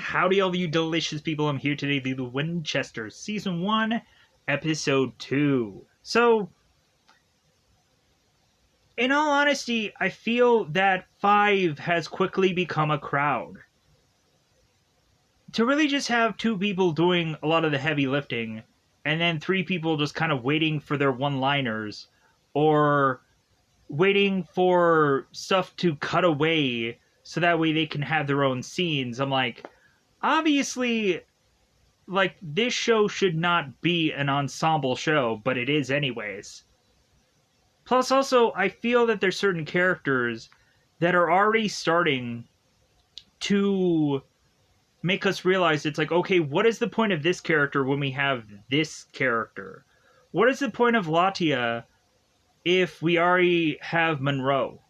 Howdy, all you delicious people. I'm here today to do the Winchesters, Season 1, Episode 2. So, in all honesty, I feel that 5 has quickly become a crowd. To really just have 2 people doing a lot of the heavy lifting, and then 3 people just kind of waiting for their one-liners, or waiting for stuff to cut away so that way they can have their own scenes. I'm like, obviously, this show should not be an ensemble show, but it is anyways. Plus, also, I feel that there's certain characters that are already starting to make us realize it's like, okay, what is the point of this character when we have this character? What is the point of Latia if we already have Monroe?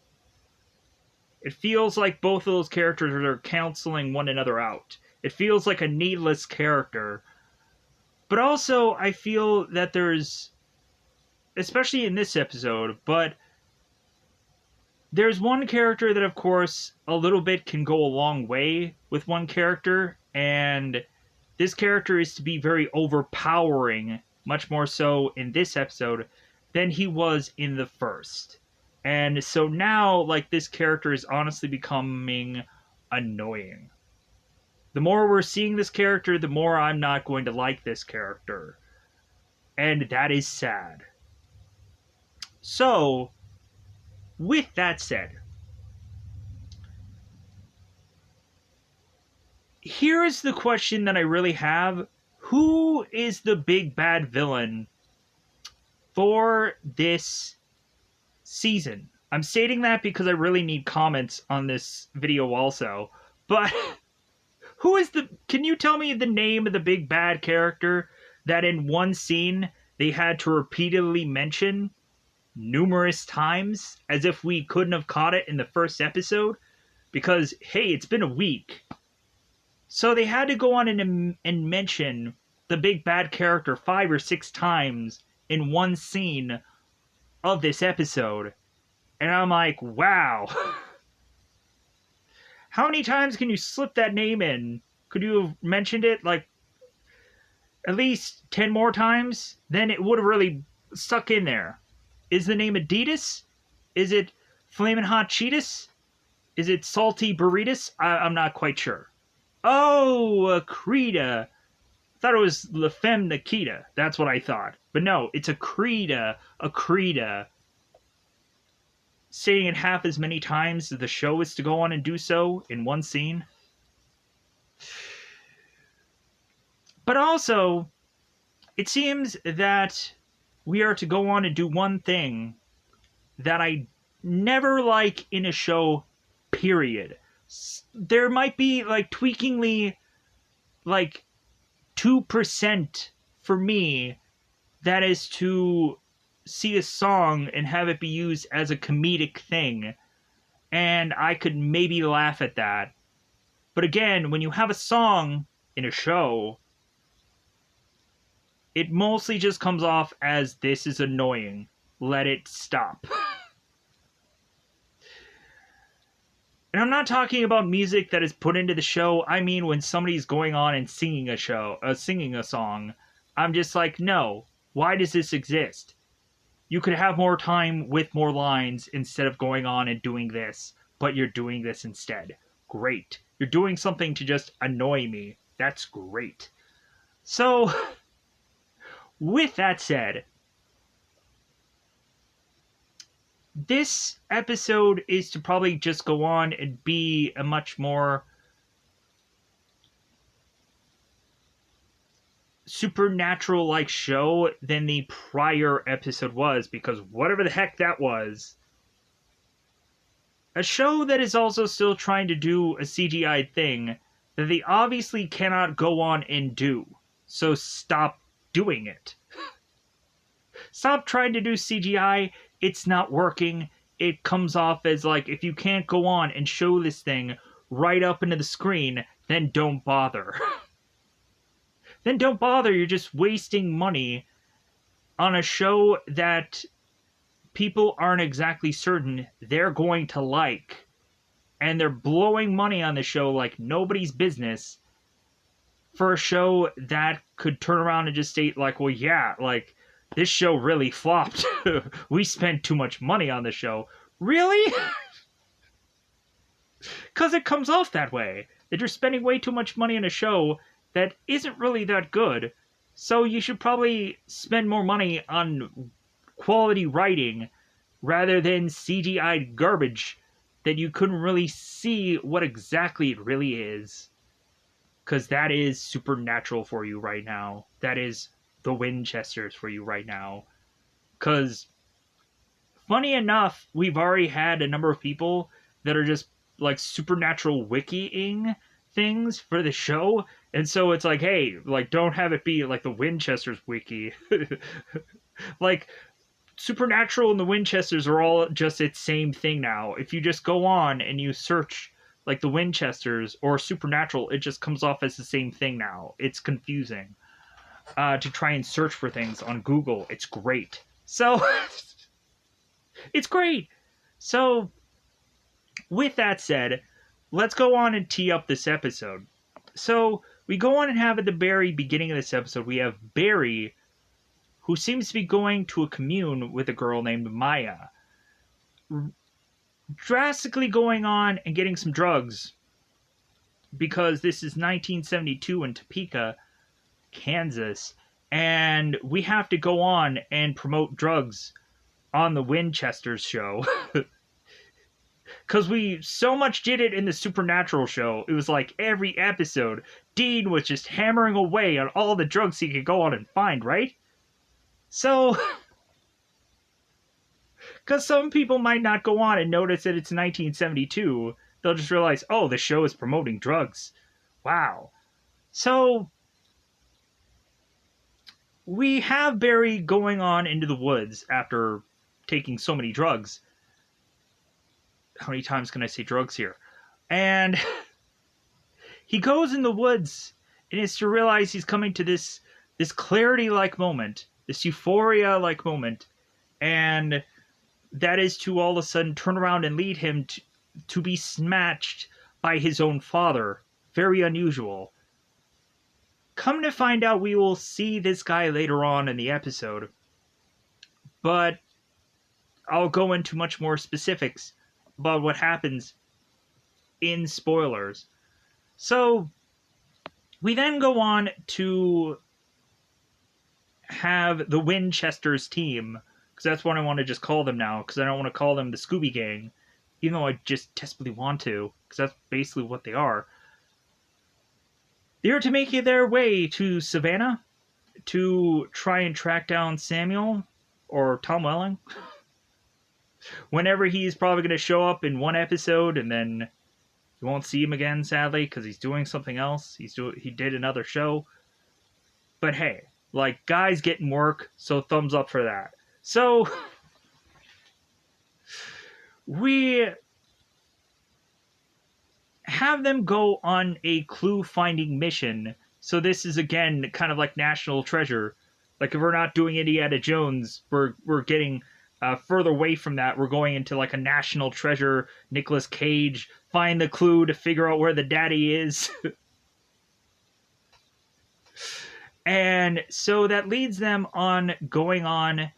It feels like both of those characters are canceling one another out. It feels like a needless character. But also, I feel that there's, especially in this episode, but there's one character that, of course, a little bit can go a long way with one character, and this character is to be very overpowering, much more so in this episode than he was in the first. And so now, this character is honestly becoming annoying. The more we're seeing this character, the more I'm not going to like this character. And that is sad. So, with that said, here is the question that I really have. Who is the big bad villain for this season? I'm stating that because I really need comments on this video also. But can you tell me the name of the big bad character that in one scene they had to repeatedly mention numerous times as if we couldn't have caught it in the first episode? Because, hey, it's been a week. So they had to go on and mention the big bad character 5 or 6 times in one scene of this episode. And I'm like, wow. How many times can you slip that name in? Could you have mentioned it at least 10 more times? Then it would have really stuck in there. Is the name Adidas? Is it Flamin' Hot Cheetos? Is it Salty Burritos? I'm not quite sure. Oh, Akrita. I thought it was La Femme Nikita. That's what I thought. But no, it's Akrita. Saying it half as many times as the show is to go on and do so in one scene. But also, it seems that we are to go on and do one thing that I never like in a show, period. There might be, tweakingly, 2% for me that is to see a song and have it be used as a comedic thing. And I could maybe laugh at that. But again, when you have a song in a show, it mostly just comes off as, this is annoying. Let it stop. And I'm not talking about music that is put into the show. I mean when somebody's going on and singing a song. I'm just like, no. Why does this exist? You could have more time with more lines instead of going on and doing this. But you're doing this instead. Great. You're doing something to just annoy me. That's great. So, with that said, this episode is to probably just go on and be a much more supernatural-like show than the prior episode was, because whatever the heck that was, a show that is also still trying to do a CGI thing that they obviously cannot go on and do. So stop doing it. Stop trying to do CGI. It's not working. It comes off as if you can't go on and show this thing right up into the screen, then don't bother. Then don't bother. You're just wasting money on a show that people aren't exactly certain they're going to like. And they're blowing money on the show like nobody's business. for a show that could turn around and just state, like, well, yeah, like, this show really flopped. We spent too much money on the show. Really? Because it comes off that way. That you're spending way too much money on a show that isn't really that good. So you should probably spend more money on quality writing rather than CGI garbage that you couldn't really see what exactly it really is. Because that is Supernatural for you right now. That is the Winchesters for you right now. Because, funny enough, we've already had a number of people that are just like Supernatural wikiing things for the show. And so it's like, hey, like, don't have it be like the Winchesters wiki. Like, Supernatural and the Winchesters are all just its same thing now. If you just go on and you search like the Winchesters or Supernatural, it just comes off as the same thing now. It's confusing to try and search for things on Google. It's great. So, it's great. So, with that said, let's go on and tee up this episode. So, we go on and have at the very beginning of this episode, we have Barry, who seems to be going to a commune with a girl named Maya. Drastically going on and getting some drugs, because this is 1972 in Topeka, Kansas, and we have to go on and promote drugs on the Winchesters show. Because we so much did it in the Supernatural show. It was like every episode, Dean was just hammering away on all the drugs he could go on and find, right? So, because some people might not go on and notice that it's 1972, they'll just realize, oh, the show is promoting drugs. Wow. So, we have Barry going on into the woods after taking so many drugs. How many times can I say drugs here? And he goes in the woods and is to realize he's coming to this clarity-like moment, this euphoria-like moment, and that is to all of a sudden turn around and lead him to be snatched by his own father. Very unusual. Come to find out, we will see this guy later on in the episode, but I'll go into much more specifics about what happens in spoilers. So, we then go on to have the Winchesters team, because that's what I want to just call them now, because I don't want to call them the Scooby Gang, even though I just desperately want to, because that's basically what they are. They're to make their way to Savannah to try and track down Samuel, or Tom Welling. Whenever he's probably going to show up in one episode, and then you won't see him again, sadly, because he's doing something else. He did another show. But hey, like, guys getting work, so thumbs up for that. So, we have them go on a clue-finding mission. So this is, again, kind of like National Treasure. Like, if we're not doing Indiana Jones, we're getting further away from that. We're going into, like, a National Treasure, Nicolas Cage, find the clue to figure out where the daddy is. And so that leads them on going on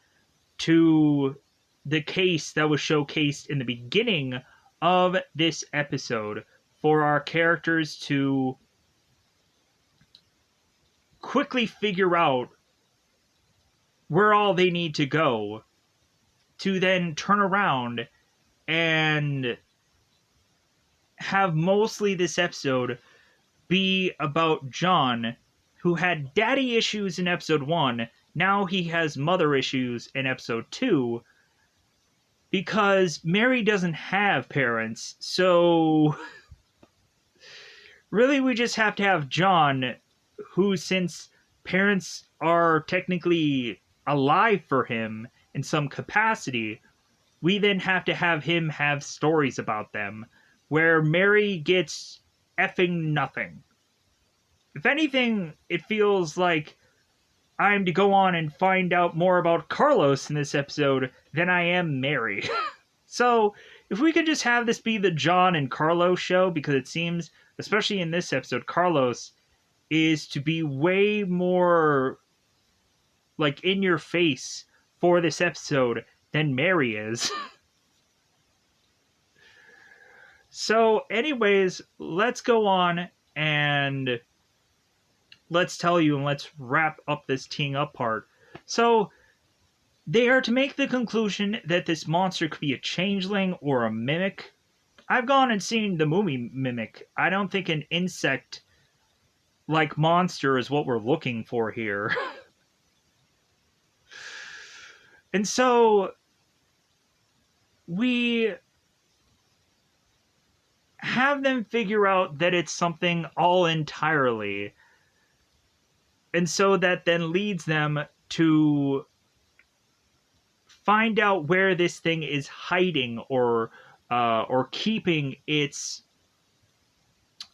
to the case that was showcased in the beginning of this episode for our characters to quickly figure out where all they need to go to then turn around and have mostly this episode be about John, who had daddy issues in episode 1. Now he has mother issues in episode 2 because Mary doesn't have parents. So really we just have to have John, who, since parents are technically alive for him in some capacity, we then have to have him have stories about them, where Mary gets effing nothing. If anything, it feels like I'm to go on and find out more about Carlos in this episode than I am Mary. So, if we could just have this be the John and Carlos show, because it seems, especially in this episode, Carlos is to be way more like in your face for this episode than Mary is. So, anyways, let's go on and let's tell you and let's wrap up this teeing up part. So, they are to make the conclusion that this monster could be a changeling or a mimic. I've gone and seen the movie Mimic. I don't think an insect like monster is what we're looking for here. And so we have them figure out that it's something all entirely. And so that then leads them to find out where this thing is hiding or keeping its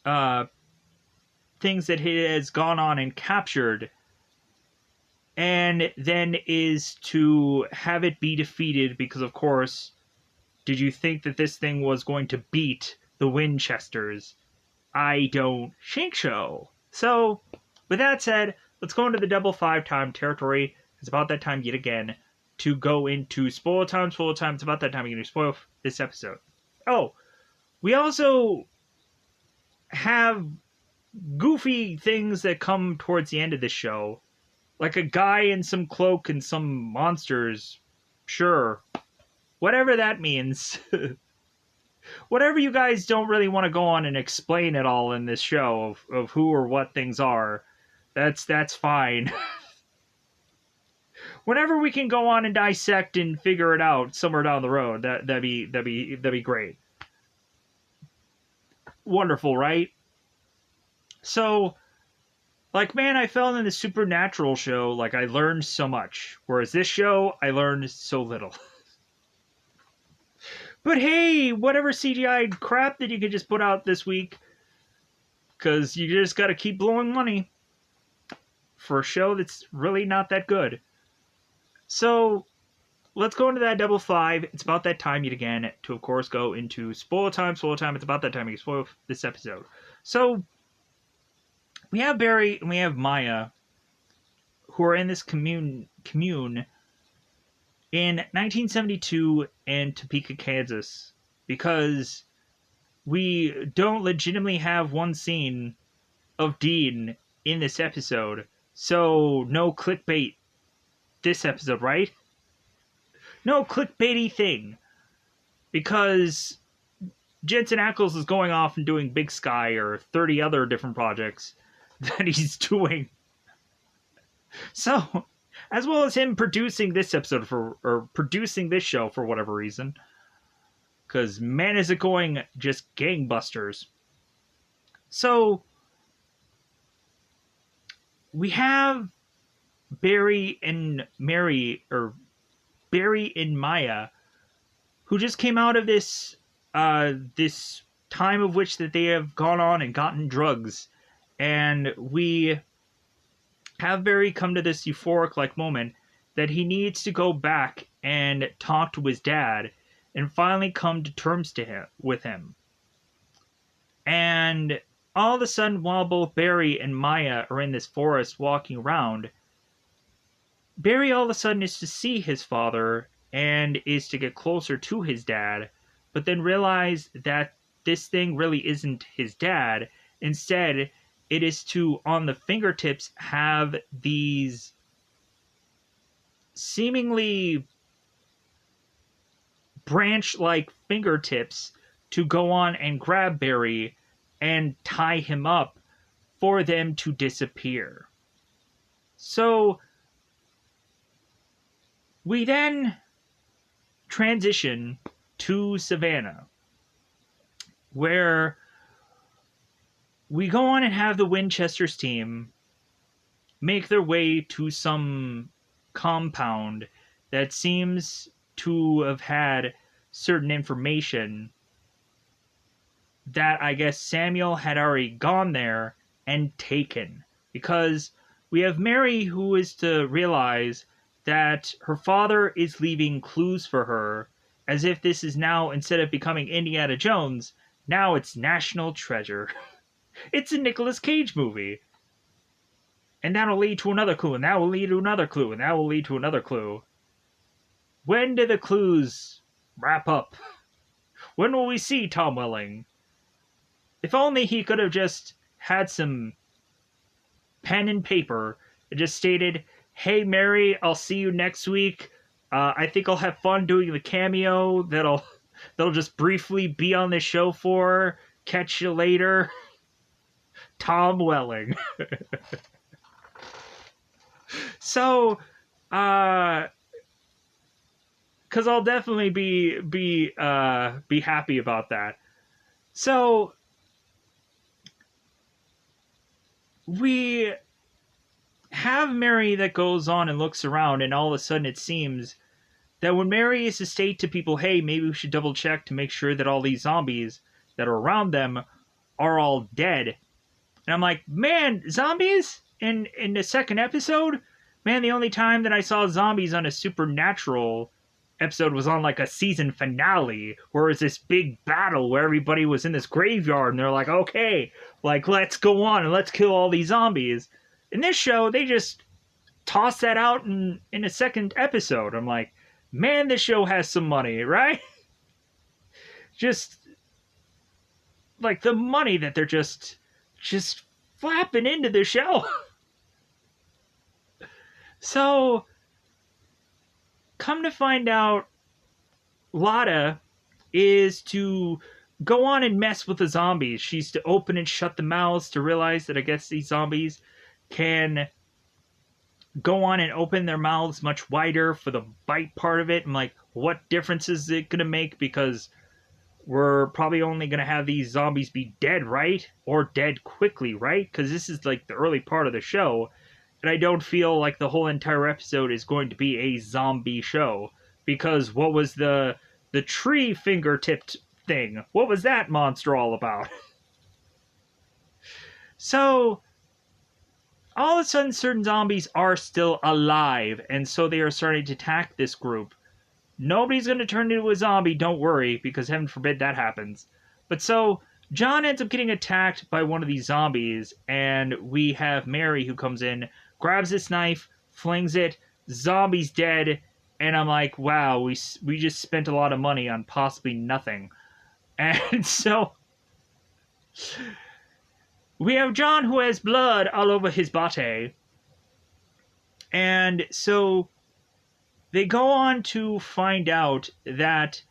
things that it has gone on and captured, and then is to have it be defeated because, of course, did you think that this thing was going to beat the Winchesters? I don't think so. So, with that said, let's go into the double 5-time territory. It's about that time yet again to go into spoiler time. Spoiler time. It's about that time again to spoil this episode. Oh, we also have goofy things that come towards the end of the show. Like a guy in some cloak and some monsters. Sure. Whatever that means. Whatever you guys don't really want to go on and explain it all in this show of who or what things are, that's fine. Whenever we can go on and dissect and figure it out somewhere down the road, that'd be great. Wonderful, right? So, like, man, I felt in the Supernatural show, like, I learned so much. Whereas this show, I learned so little. But hey, whatever CGI crap that you could just put out this week, because you just gotta keep blowing money for a show that's really not that good. So, let's go into that double 5. It's about that time yet again to, of course, go into spoiler time. Spoiler time, it's about that time you spoil this episode. So, we have Barry and we have Maya, who are in this commune in 1972 in Topeka, Kansas, because we don't legitimately have one scene of Dean in this episode. So, no clickbait this episode, right? No clickbaity thing. Because Jensen Ackles is going off and doing Big Sky or 30 other different projects that he's doing. So, as well as him producing this episode or producing this show for whatever reason. Because, man, is it going just gangbusters. So, we have Barry and Maya, who just came out of this time of which that they have gone on and gotten drugs. And we have Barry come to this euphoric moment that he needs to go back and talk to his dad and finally come to terms with him. And all of a sudden, while both Barry and Maya are in this forest walking around, Barry all of a sudden is to see his father and is to get closer to his dad, but then realize that this thing really isn't his dad. Instead, it is to, on the fingertips, have these seemingly branch-like fingertips to go on and grab Barry and tie him up for them to disappear. So, we then transition to Savannah, where we go on and have the Winchesters team make their way to some compound that seems to have had certain information that I guess Samuel had already gone there and taken. Because we have Mary, who is to realize that her father is leaving clues for her, as if this is now, instead of becoming Indiana Jones, now it's National Treasure. It's a Nicolas Cage movie. And that'll lead to another clue, and that will lead to another clue, and that will lead to another clue. When do the clues wrap up? When will we see Tom Welling? If only he could have just had some pen and paper and just stated, "Hey Mary, I'll see you next week. I think I'll have fun doing the cameo that'll just briefly be on the show for. Catch you later, Tom Welling." So, because I'll definitely be happy about that. So we have Mary that goes on and looks around, and all of a sudden it seems that when Mary is to state to people, "Hey, maybe we should double check to make sure that all these zombies that are around them are all dead." And I'm like, man, zombies in the second episode? Man, the only time that I saw zombies on a supernatural episode was on like a season finale, where it was this big battle where everybody was in this graveyard and they're like, okay, like let's go on and let's kill all these zombies. In this show, they just toss that out in a second episode. I'm like, man, this show has some money, right? Just like the money that they're just flapping into the show. So, come to find out, Lotta is to go on and mess with the zombies. She's to open and shut the mouths to realize that I guess these zombies can go on and open their mouths much wider for the bite part of it. I'm like, what difference is it going to make? Because we're probably only going to have these zombies be dead, right? Or dead quickly, right? Because this is like the early part of the show. And I don't feel like the whole entire episode is going to be a zombie show. Because what was the tree finger-tipped thing? What was that monster all about? So, all of a sudden, certain zombies are still alive. And so they are starting to attack this group. Nobody's going to turn into a zombie, don't worry, because heaven forbid that happens. But so, John ends up getting attacked by one of these zombies, and we have Mary who comes in, grabs this knife, flings it, zombie's dead, and I'm like, wow, we just spent a lot of money on possibly nothing. And so, we have John who has blood all over his body, and so they go on to find out that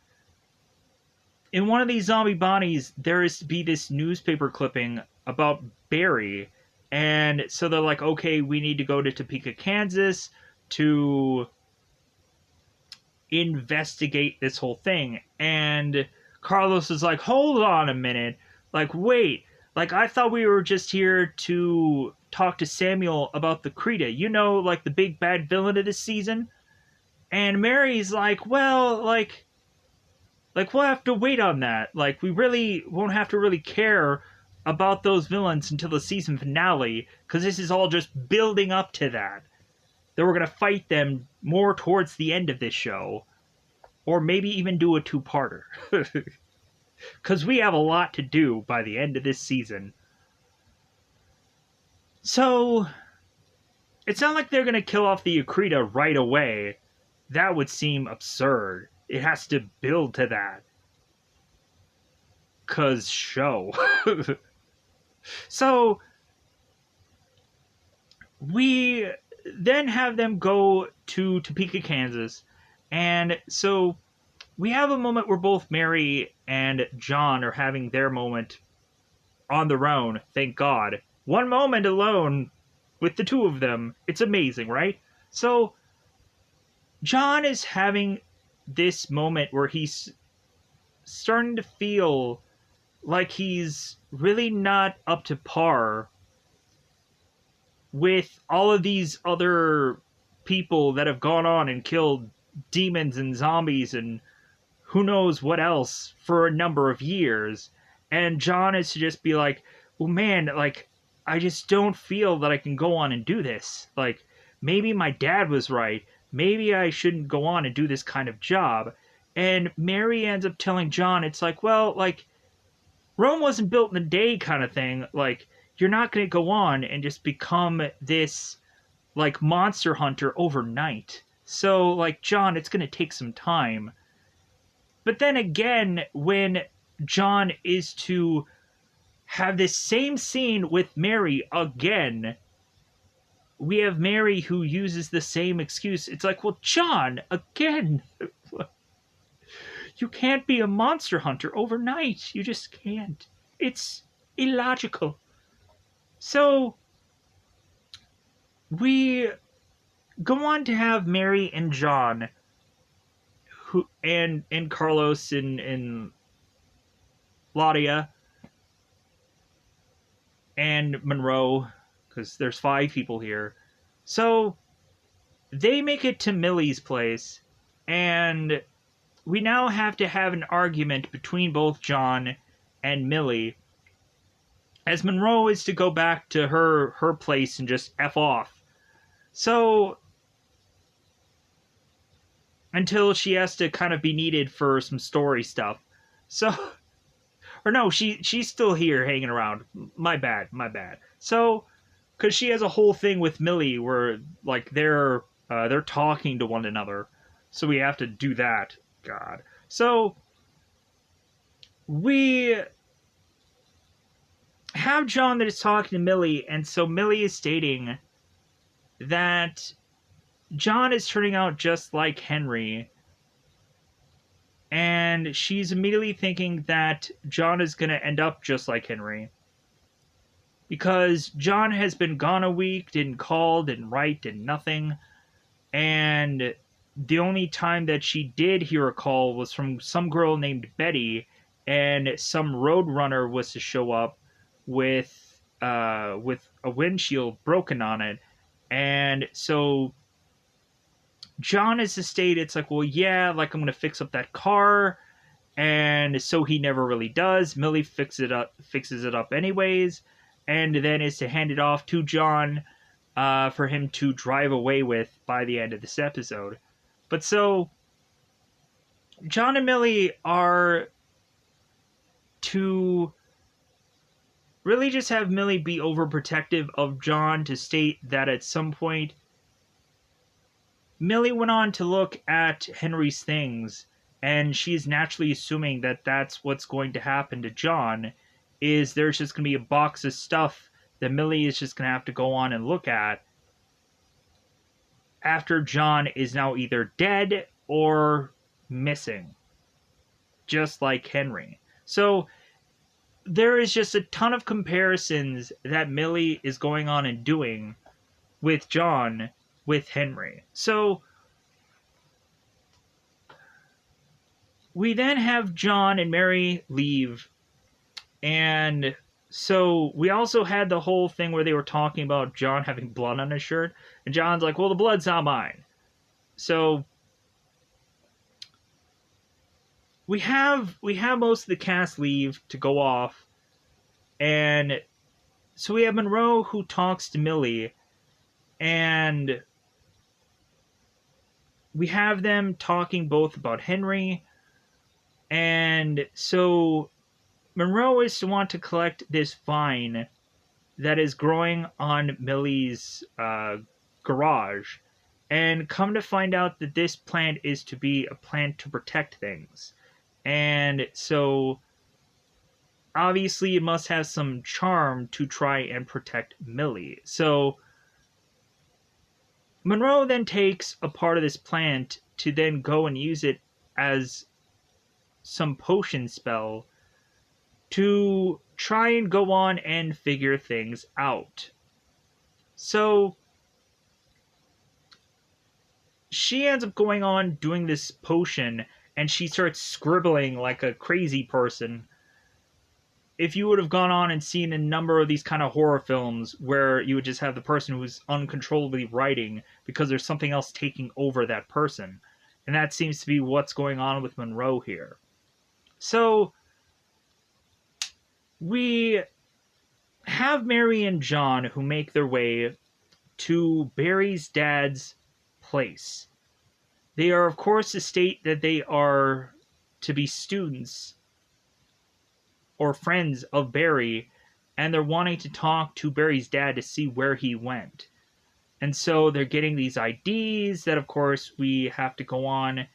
in one of these zombie bodies, there is to be this newspaper clipping about Barry. And so they're like, okay, we need to go to Topeka, Kansas to investigate this whole thing. And Carlos is like, hold on a minute. Like, wait. Like, I thought we were just here to talk to Samuel about the Krita. You know, like the big bad villain of this season? And Mary's like, well, like we'll have to wait on that. Like, we really won't have to really care about those villains until the season finale, because this is all just building up to that. That we're going to fight them more towards the end of this show. Or maybe even do a two-parter. Because we have a lot to do by the end of this season. So, it's not like they're going to kill off the Akrita right away. That would seem absurd. It has to build to that. 'Cause show. So, we then have them go to Topeka, Kansas. And so, we have a moment where both Mary and John are having their moment on their own, thank God. One moment alone with the two of them. It's amazing, right? So, John is having this moment where he's starting to feel like he's really not up to par with all of these other people that have gone on and killed demons and zombies and who knows what else for a number of years. And John is to just be like, well, man, like, I just don't feel that I can go on and do this. Like, maybe my dad was right. Maybe I shouldn't go on and do this kind of job. And Mary ends up telling John, it's like, well, like, Rome wasn't built in a day kind of thing. Like, you're not going to go on and just become this like monster hunter overnight. So, like, John, it's going to take some time. But then again, when John is to have this same scene with Mary again, we have Mary who uses the same excuse. It's like, well, John, again, you can't be a monster hunter overnight. You just can't. It's illogical. So we go on to have Mary and John, who and Carlos and Claudia and Monroe, because there's 5 people here. So they make it to Millie's place, and we now have to have an argument between both John and Millie, as Monroe is to go back to her place and just F off. So until she has to kind of be needed for some story stuff. So or no, she's still here hanging around. My bad. So because she has a whole thing with Millie where like they're talking to one another, so we have to do that. God. So we have John that is talking to Millie, and so Millie is stating that John is turning out just like Henry, and she's immediately thinking that John is going to end up just like Henry. Because John has been gone a week, didn't call, didn't write, did nothing, and the only time that she did hear a call was from some girl named Betty, and some roadrunner was to show up with a windshield broken on it. And so John is to state, it's like, well, yeah, like I'm going to fix up that car. And so he never really does. Millie fixes it up anyways. And then is to hand it off to John for him to drive away with by the end of this episode. But so John and Millie are to really just have Millie be overprotective of John, to state that at some point Millie went on to look at Henry's things, and she's naturally assuming that that's what's going to happen to John, is there's just going to be a box of stuff that Millie is just going to have to go on and look at after John is now either dead or missing, just like Henry. So there is just a ton of comparisons that Millie is going on and doing with John with Henry. So we then have John and Mary leave, and so we also had the whole thing where they were talking about John having blood on his shirt, and John's like, well, the blood's not mine. So we have most of the cast leave to go off, and so we have Monroe who talks to Millie, and we have them talking both about Henry, and so Monroe is to want to collect this vine that is growing on Millie's garage, and come to find out that this plant is to be a plant to protect things. And so obviously it must have some charm to try and protect Millie. So Monroe then takes a part of this plant to then go and use it as some potion spell to try and go on and figure things out. So she ends up going on doing this potion, and she starts scribbling like a crazy person. If you would have gone on and seen a number of these kind of horror films where you would just have the person who's uncontrollably writing because there's something else taking over that person. And that seems to be what's going on with Monroe here. So we have Mary and John who make their way to Barry's dad's place. They are, of course, to state that they are to be students or friends of Barry, and they're wanting to talk to Barry's dad to see where he went. And so they're getting these IDs that, of course, we have to go on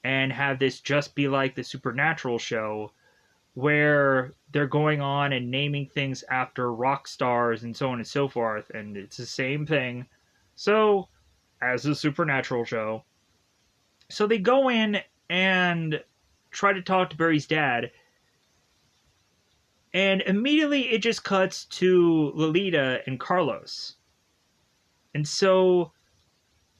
and have this just be like the Supernatural show, where they're going on and naming things after rock stars and so on and so forth, and it's the same thing. So, as the Supernatural show. So they go in and try to talk to Barry's dad, and immediately it just cuts to Lolita and Carlos. And so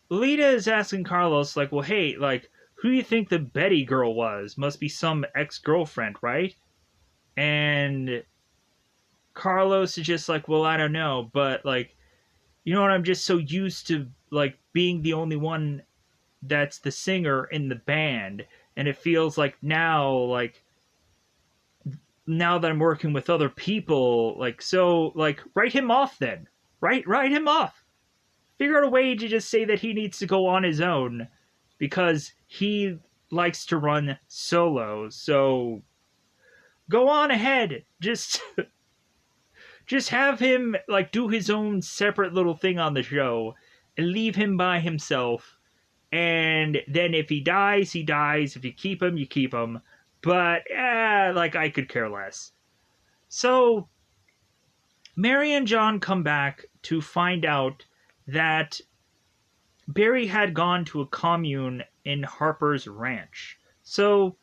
Lolita is asking Carlos, like, well, hey, like, who do you think the Betty girl was? Must be some ex-girlfriend, right? And Carlos is just like, well, I don't know, but, like, you know what, I'm just so used to, like, being the only one that's the singer in the band, and it feels like now that I'm working with other people, like, so, like, write him off then. Write him off. Figure out a way to just say that he needs to go on his own because he likes to run solo. So go on ahead. Just have him like do his own separate little thing on the show and leave him by himself. And then if he dies, he dies. If you keep him, you keep him. But like I could care less. So Mary and John come back to find out that Barry had gone to a commune in Harper's Ranch. So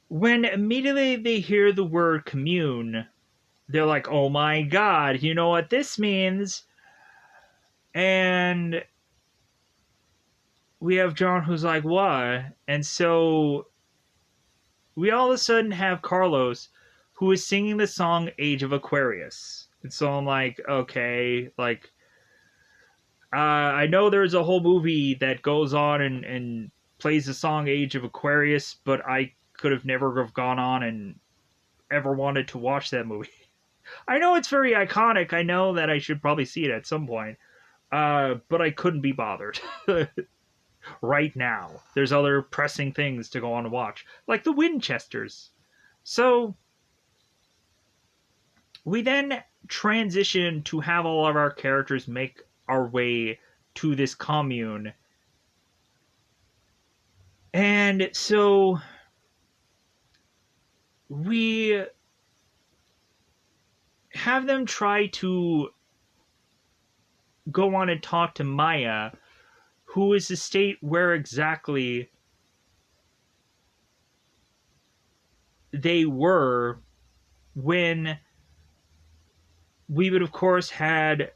when immediately they hear the word commune, they're like, oh my god, you know what this means? And we have John who's like, what? And so we all of a sudden have Carlos who is singing the song Age of Aquarius. And so I'm like, okay, like, I know there's a whole movie that goes on and plays the song Age of Aquarius, but I could have never have gone on and ever wanted to watch that movie. I know it's very iconic. I know that I should probably see it at some point, but I couldn't be bothered right now. There's other pressing things to go on and watch, like the Winchesters. So we then transition to have all of our characters make our way to this commune. And so we have them try to go on and talk to Maya, who is to state where exactly they were when we would, of course, had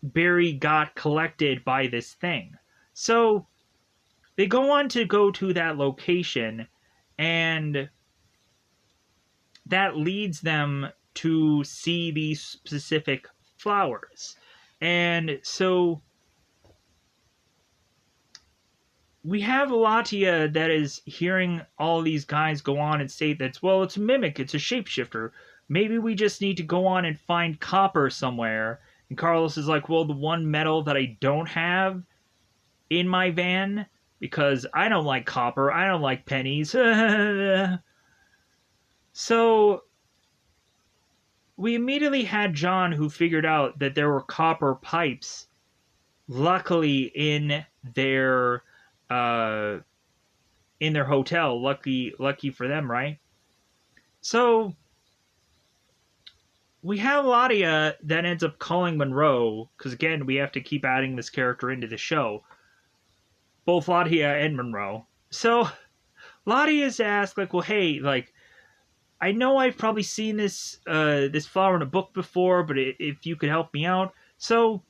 Barry got collected by this thing. So they go on to go to that location, and that leads them to see these specific flowers. And so we have Latia that is hearing all these guys go on and say that, well, it's a mimic, it's a shapeshifter. Maybe we just need to go on and find copper somewhere. And Carlos is like, well, the one metal that I don't have in my van, because I don't like copper, I don't like pennies. So we immediately had John, who figured out that there were copper pipes, luckily in their hotel. Lucky for them, right? So we have Ladia that ends up calling Monroe, because again, we have to keep adding this character into the show. Both Ladia and Monroe. So Ladia's asked, like, well, hey, like, I know I've probably seen this flower in a book before, but if you could help me out. So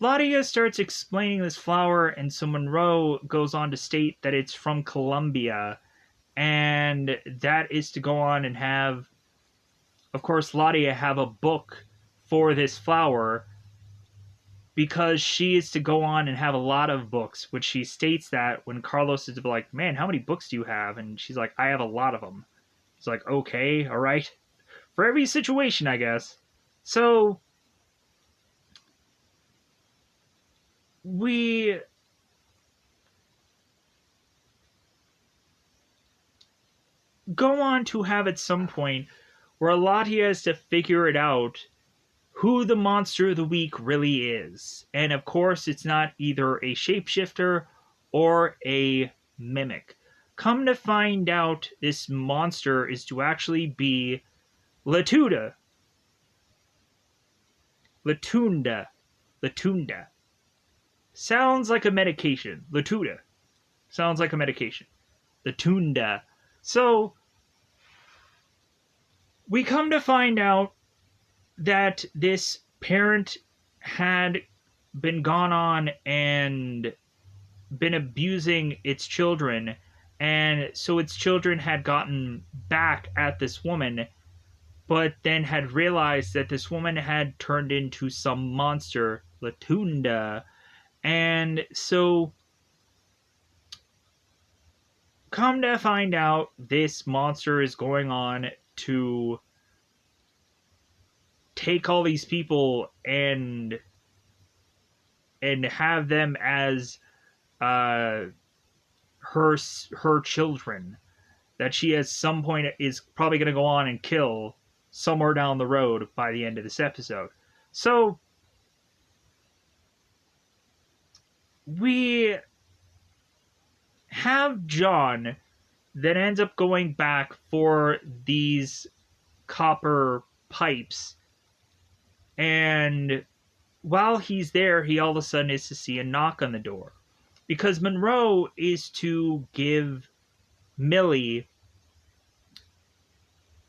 Ladia starts explaining this flower, and so Monroe goes on to state that it's from Colombia, and that is to go on and have, of course, Ladia have a book for this flower, because she is to go on and have a lot of books, which she states that when Carlos is like, man, how many books do you have? And she's like, I have a lot of them. It's like, okay, all right. For every situation, I guess. So we go on to have at some point where Lottie has to figure it out who the monster of the week really is. And of course, it's not either a shapeshifter or a mimic. Come to find out, this monster is to actually be Latuda. Latunda. Latunda. Sounds like a medication. Latuda. Sounds like a medication. Latunda. So, we come to find out that this parent had been gone on and been abusing its children, and so its children had gotten back at this woman, but then had realized that this woman had turned into some monster, Latunda, and so come to find out this monster is going on to take all these people and have them as her children that she at some point is probably going to go on and kill somewhere down the road by the end of this episode. So we have John that ends up going back for these copper pipes, and while he's there, he all of a sudden is to see a knock on the door, because Monroe is to give Millie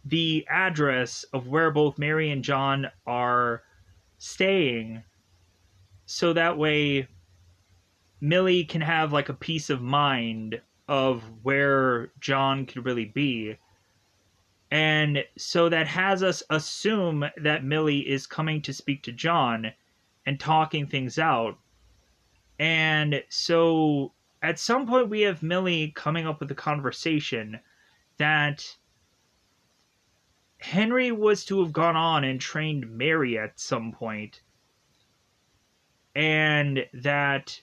the address of where both Mary and John are staying, so that way Millie can have like a peace of mind of where John could really be. And so that has us assume that Millie is coming to speak to John and talking things out. And so at some point we have Millie coming up with a conversation that Henry was to have gone on and trained Mary at some point, and that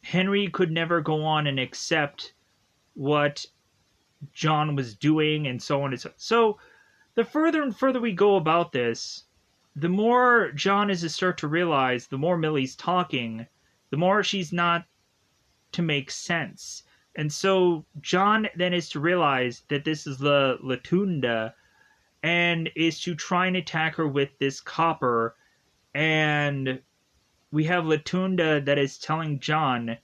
Henry could never go on and accept what John was doing, and so on and so. So the further and further we go about this, the more John is to start to realize, the more Millie's talking, the more she's not to make sense. And so John then is to realize that this is the Latunda, and is to try and attack her with this copper. And we have Latunda that is telling John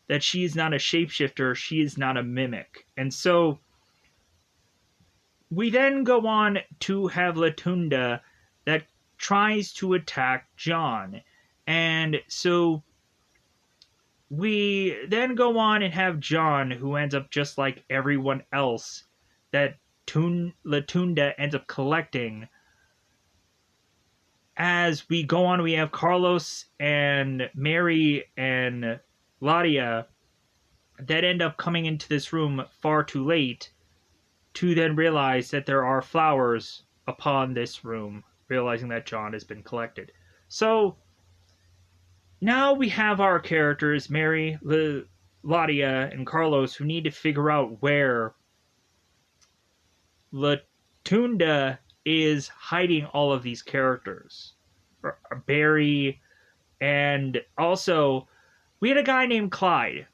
that she is not a shapeshifter, she is not a mimic. And so we then go on to have Latunda that tries to attack John. And so we then go on and have John, who ends up just like everyone else that Latunda ends up collecting. As we go on, we have Carlos and Mary and Ladia that end up coming into this room far too late to then realize that there are flowers upon this room, realizing that John has been collected. So now we have our characters, Mary, Ladia, and Carlos, who need to figure out where Latunda is hiding all of these characters. Barry, and also we had a guy named Clyde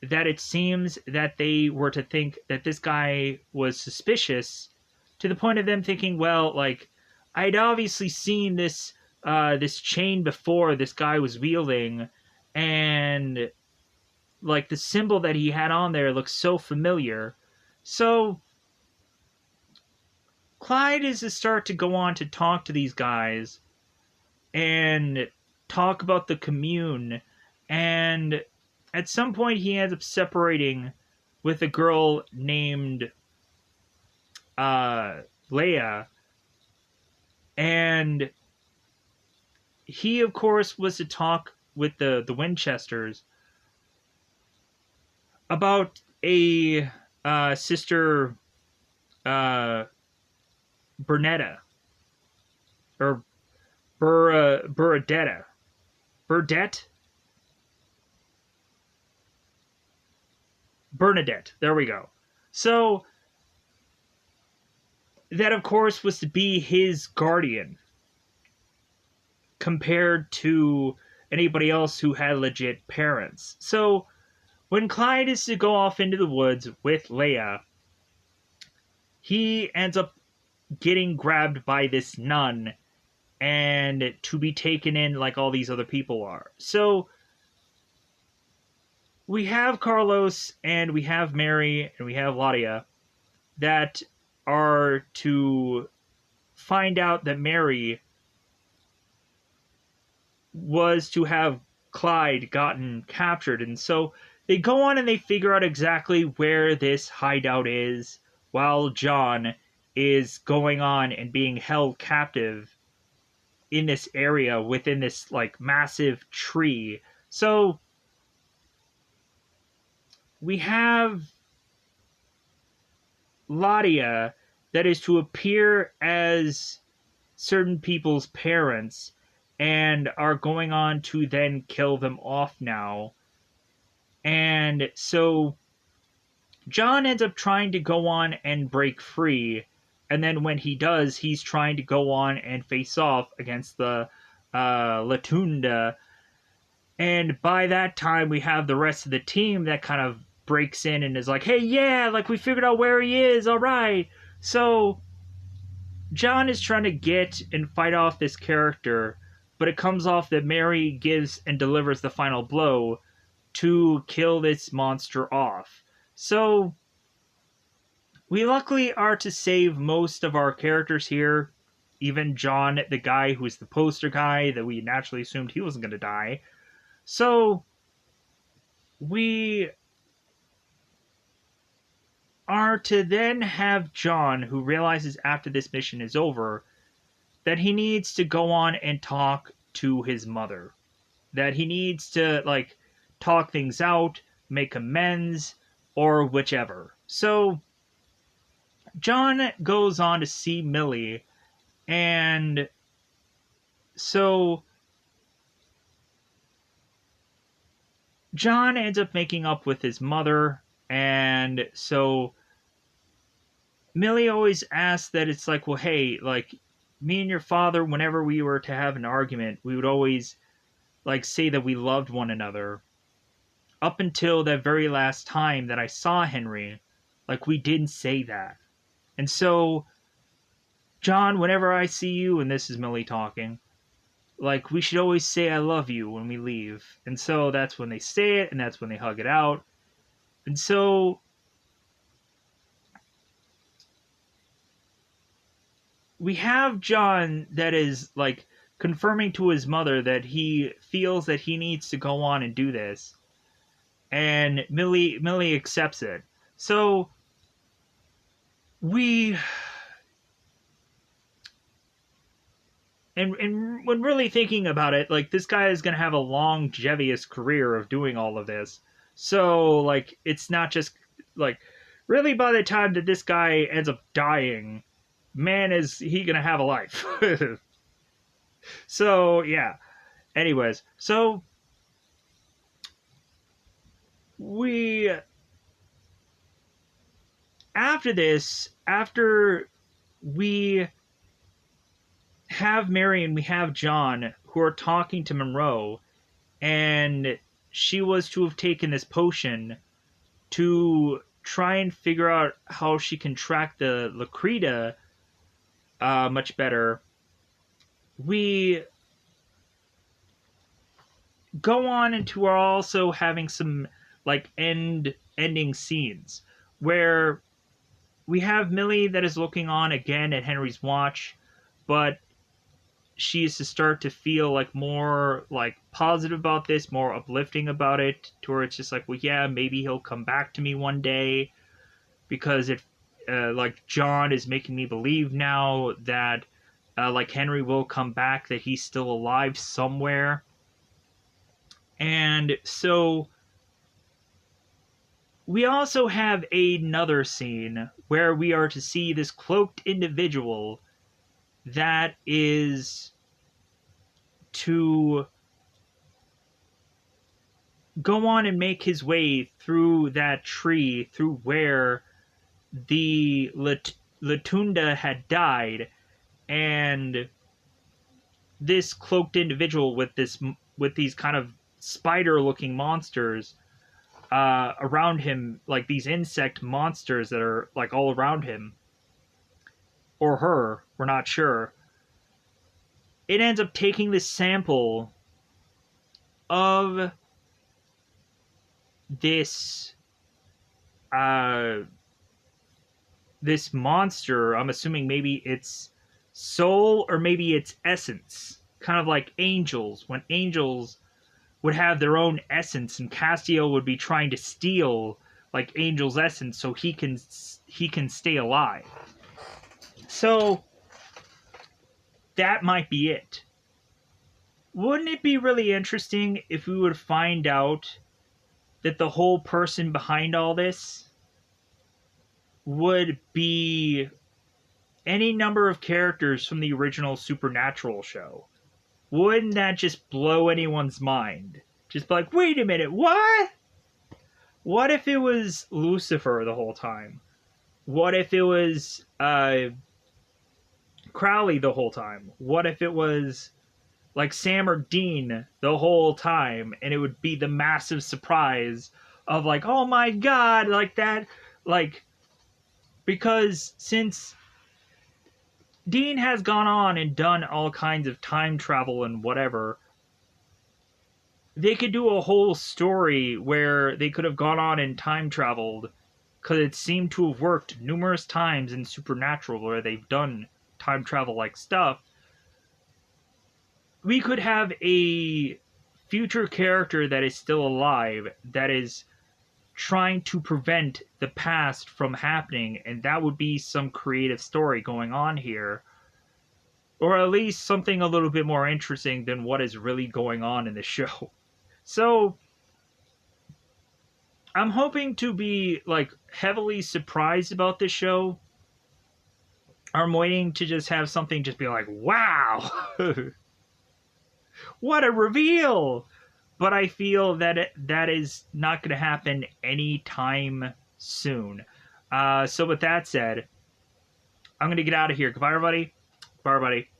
that it seems that they were to think that this guy was suspicious, to the point of them thinking, well, like, I'd obviously seen this this chain before this guy was wielding, and like the symbol that he had on there looks so familiar. So Clyde is to start to go on to talk to these guys and talk about the commune, and at some point he ends up separating with a girl named Leia, and he of course was to talk with the Winchesters about a sister Bernetta, or Burdetta. Burdette? Bernadette. There we go. So that of course was to be his guardian compared to anybody else who had legit parents. So when Clyde is to go off into the woods with Leia, he ends up getting grabbed by this nun and to be taken in like all these other people are. So we have Carlos and we have Mary and we have Ladia that are to find out that Mary was to have Clyde gotten captured. And so they go on and they figure out exactly where this hideout is while John is going on and being held captive in this area within this like massive tree. So we have Ladia that is to appear as certain people's parents and are going on to then kill them off now. And so John ends up trying to go on and break free. And then when he does, he's trying to go on and face off against the Latunda. And by that time, we have the rest of the team that kind of breaks in and is like, hey, yeah, like we figured out where he is. All right. So John is trying to get and fight off this character, but it comes off that Mary gives and delivers the final blow to kill this monster off. So we luckily are to save most of our characters here. Even John, the guy who's the poster guy that we naturally assumed he wasn't going to die. So we are to then have John, who realizes after this mission is over that he needs to go on and talk to his mother. That he needs to, like, talk things out, make amends, or whichever. So John goes on to see Millie, and so John ends up making up with his mother, and so Millie always asks that it's like, well, hey, like, me and your father, whenever we were to have an argument, we would always, like, say that we loved one another. Up until that very last time that I saw Henry, like, we didn't say that. And so, John, whenever I see you, and this is Millie talking, like, we should always say I love you when we leave. And so that's when they say it, and that's when they hug it out. And so we have John that is, like, confirming to his mother that he feels that he needs to go on and do this. And Millie accepts it. So we... And when really thinking about it, like, this guy is going to have a longevous career of doing all of this. So, like, it's not just, like, really by the time that this guy ends up dying, man, is he going to have a life. So, yeah. Anyways, so we... After this, after we have Mary and we have John who are talking to Monroe, and she was to have taken this potion to try and figure out how she can track the Lakrita much better. We go on into our also having some like ending scenes where we have Millie that is looking on again at Henry's watch, but she is to start to feel like more like positive about this, more uplifting about it, to where it's just like, well, yeah, maybe he'll come back to me one day, because it like John is making me believe now that like Henry will come back, that he's still alive somewhere. And so we also have another scene where we are to see this cloaked individual that is to go on and make his way through that tree, through where the Latunda had died, and this cloaked individual with these kind of spider-looking monsters around him, like these insect monsters that are like all around him or her, we're not sure. It ends up taking this sample of this uh this monster. I'm assuming maybe it's soul or maybe it's essence, kind of like angels. When angels would have their own essence, and Castiel would be trying to steal like Angel's essence so he can stay alive. So that might be it. Wouldn't it be really interesting if we would find out that the whole person behind all this would be any number of characters from the original Supernatural show? Wouldn't that just blow anyone's mind? Just be like, wait a minute, what? What if it was Lucifer the whole time? What if it was Crowley the whole time? What if it was like Sam or Dean the whole time, and it would be the massive surprise of like, oh my god, like that, like, because since Dean has gone on and done all kinds of time travel and whatever, they could do a whole story where they could have gone on and time traveled, because it seemed to have worked numerous times in Supernatural where they've done time travel like stuff. We could have a future character that is still alive that is trying to prevent the past from happening, and that would be some creative story going on here. Or at least something a little bit more interesting than what is really going on in the show. So I'm hoping to be like heavily surprised about this show. I'm waiting to just have something just be like, wow, what a reveal! But I feel that that is not going to happen anytime soon. So with that said, I'm going to get out of here. Goodbye, everybody. Bye, everybody.